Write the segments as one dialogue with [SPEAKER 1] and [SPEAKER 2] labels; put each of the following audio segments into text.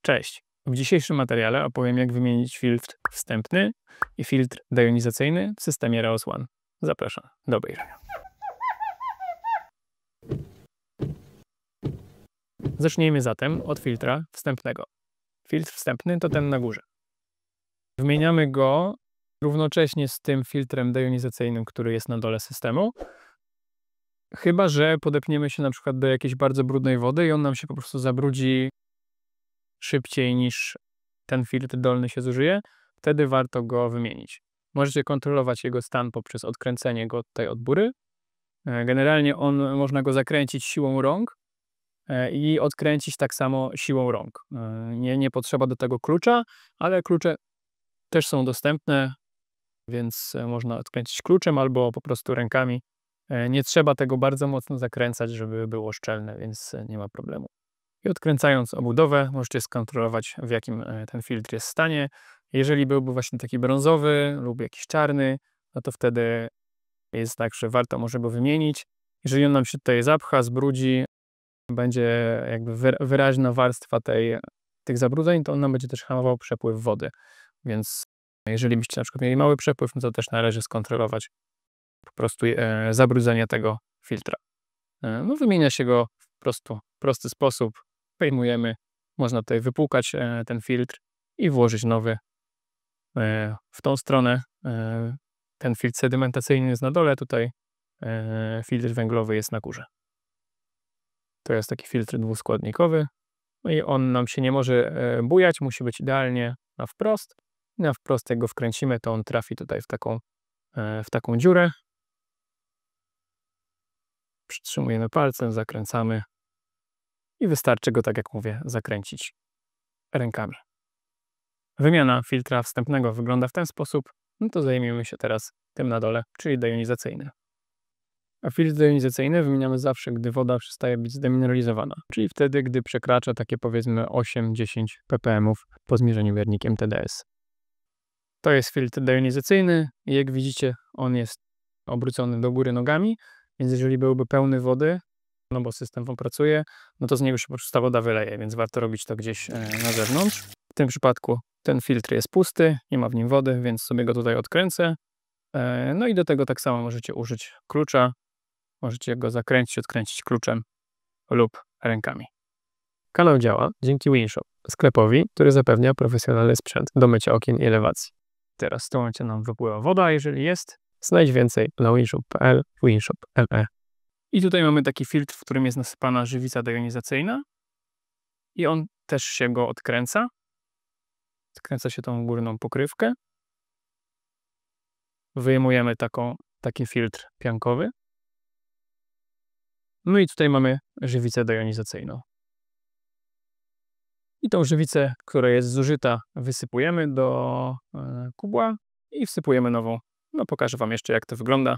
[SPEAKER 1] Cześć! W dzisiejszym materiale opowiem, jak wymienić filtr wstępny i filtr dejonizacyjny w systemie RAOS One. Zapraszam do obejrzenia. Zacznijmy zatem od filtra wstępnego. Filtr wstępny to ten na górze. Wymieniamy go równocześnie z tym filtrem dejonizacyjnym, który jest na dole systemu. Chyba że podepniemy się na przykład do jakiejś bardzo brudnej wody i on nam się po prostu zabrudzi szybciej niż ten filtr dolny się zużyje, wtedy warto go wymienić. Możecie kontrolować jego stan poprzez odkręcenie go tutaj od bury. Generalnie można go zakręcić siłą rąk i odkręcić tak samo siłą rąk. Nie potrzeba do tego klucza, ale klucze też są dostępne, więc można odkręcić kluczem albo po prostu rękami. Nie trzeba tego bardzo mocno zakręcać, żeby było szczelne, więc nie ma problemu. I odkręcając obudowę, możecie skontrolować, w jakim ten filtr jest stanie. Jeżeli byłby właśnie taki brązowy lub jakiś czarny, no to wtedy jest tak, że warto może go wymienić. Jeżeli on nam się tutaj zapcha, zbrudzi, będzie jakby wyraźna warstwa tych zabrudzeń, to on nam będzie też hamował przepływ wody. Więc jeżeli byście na przykład mieli mały przepływ, no to też należy skontrolować po prostu zabrudzenie tego filtra. No, wymienia się go w prosty sposób. Wyjmujemy, można tutaj wypłukać ten filtr i włożyć nowy w tą stronę. Ten filtr sedymentacyjny jest na dole, tutaj filtr węglowy jest na górze. To jest taki filtr dwuskładnikowy. No i on nam się nie może bujać, musi być idealnie na wprost. Na wprost jak go wkręcimy, to on trafi tutaj w taką dziurę. Przytrzymujemy palcem, zakręcamy i wystarczy go, tak jak mówię, zakręcić rękami. Wymiana filtra wstępnego wygląda w ten sposób. No to zajmiemy się teraz tym na dole, czyli dejonizacyjny. A filtr dejonizacyjny wymieniamy zawsze, gdy woda przestaje być zdemineralizowana, czyli wtedy, gdy przekracza takie powiedzmy 8-10 ppm po zmierzeniu miernikiem TDS. To jest filtr dejonizacyjny i jak widzicie, on jest obrócony do góry nogami, więc jeżeli byłby pełny wody, no bo system pracuje, no to z niego się po prostu ta woda wyleje, więc warto robić to gdzieś na zewnątrz. W tym przypadku ten filtr jest pusty, nie ma w nim wody, więc sobie go tutaj odkręcę. No i do tego tak samo możecie użyć klucza. Możecie go zakręcić, odkręcić kluczem lub rękami. Kanał działa dzięki Winshop, sklepowi, który zapewnia profesjonalny sprzęt do mycia okien i elewacji. Teraz w tym momencie nam wypływa woda, jeżeli jest, znajdź więcej na winshop.pl, winshop.me. I tutaj mamy taki filtr, w którym jest nasypana żywica dejonizacyjna i on też się go odkręca. Odkręca się tą górną pokrywkę. Wyjmujemy taki filtr piankowy. No i tutaj mamy żywicę dejonizacyjną. I tą żywicę, która jest zużyta, wysypujemy do kubła i wsypujemy nową. No pokażę Wam jeszcze, jak to wygląda.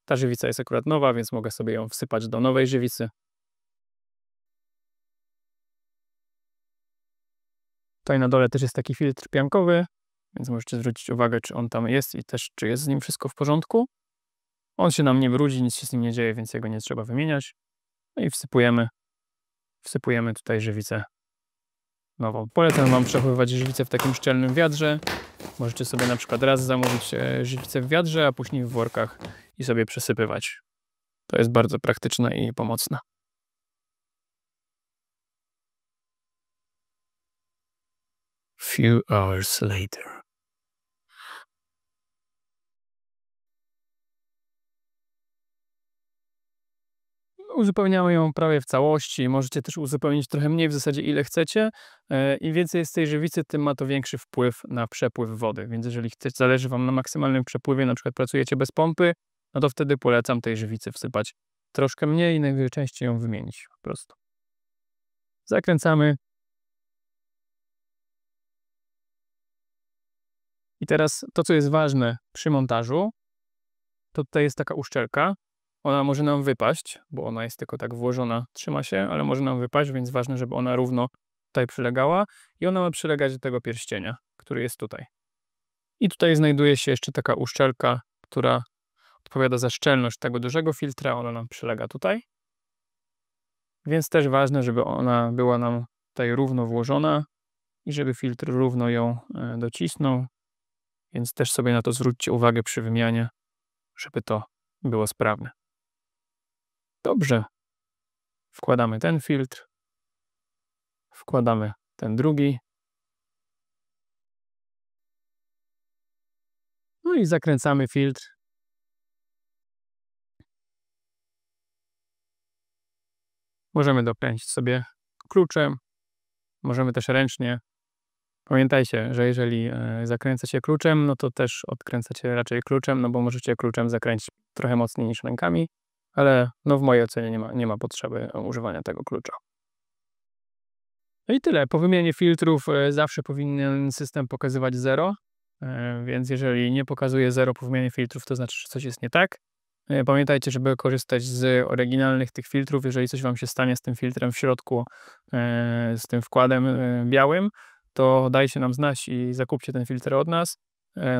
[SPEAKER 1] Ta żywica jest akurat nowa, więc mogę sobie ją wsypać do nowej żywicy. Tutaj na dole też jest taki filtr piankowy, więc możecie zwrócić uwagę, czy on tam jest i też, czy jest z nim wszystko w porządku. On się nam nie brudzi, nic się z nim nie dzieje, więc jego nie trzeba wymieniać. No i wsypujemy tutaj żywicę nową. Polecam Wam przechowywać żywicę w takim szczelnym wiadrze. Możecie sobie na przykład raz zamówić żywicę w wiadrze, a później w workach i sobie przesypywać. To jest bardzo praktyczne i pomocne. Few hours later. Uzupełniamy ją prawie w całości. Możecie też uzupełnić trochę mniej, w zasadzie ile chcecie. Im więcej jest tej żywicy, tym ma to większy wpływ na przepływ wody. Więc jeżeli zależy Wam na maksymalnym przepływie, na przykład pracujecie bez pompy, no to wtedy polecam tej żywicy wsypać troszkę mniej i najczęściej ją wymienić po prostu. Zakręcamy. I teraz to, co jest ważne przy montażu, to tutaj jest taka uszczelka. Ona może nam wypaść, bo ona jest tylko tak włożona, trzyma się, ale może nam wypaść, więc ważne, żeby ona równo tutaj przylegała i ona ma przylegać do tego pierścienia, który jest tutaj. I tutaj znajduje się jeszcze taka uszczelka, która odpowiada za szczelność tego dużego filtra, ona nam przylega tutaj. Więc też ważne, żeby ona była nam tutaj równo włożona, i żeby filtr równo ją docisnął, więc też sobie na to zwróćcie uwagę przy wymianie, żeby to było sprawne. Dobrze. Wkładamy ten filtr, wkładamy ten drugi. No i zakręcamy filtr. Możemy dokręcić sobie kluczem, możemy też ręcznie. Pamiętajcie, że jeżeli zakręcacie kluczem, no to też odkręcacie raczej kluczem, no bo możecie kluczem zakręcić trochę mocniej niż rękami, ale no w mojej ocenie nie ma potrzeby używania tego klucza. No i tyle. Po wymianie filtrów zawsze powinien system pokazywać 0, więc jeżeli nie pokazuje 0 po wymianie filtrów, to znaczy, że coś jest nie tak. Pamiętajcie, żeby korzystać z oryginalnych tych filtrów. Jeżeli coś Wam się stanie z tym filtrem w środku, z tym wkładem białym, to dajcie nam znać i zakupcie ten filtr od nas.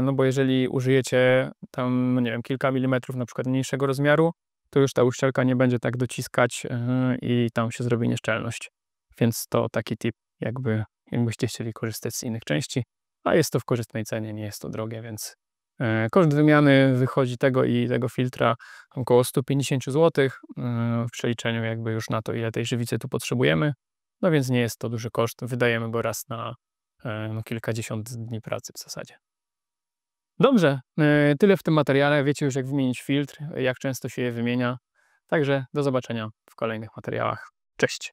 [SPEAKER 1] No bo jeżeli użyjecie tam, no nie wiem, kilka milimetrów na przykład mniejszego rozmiaru, to już ta uszczelka nie będzie tak dociskać i tam się zrobi nieszczelność. Więc to taki tip, jakbyście chcieli korzystać z innych części, a jest to w korzystnej cenie, nie jest to drogie, więc koszt wymiany wychodzi tego i tego filtra około 150 zł w przeliczeniu jakby już na to, ile tej żywicy tu potrzebujemy. No więc nie jest to duży koszt, wydajemy go raz na kilkadziesiąt dni pracy w zasadzie. Dobrze, tyle w tym materiale. Wiecie już, jak wymienić filtr, jak często się je wymienia. Także do zobaczenia w kolejnych materiałach. Cześć!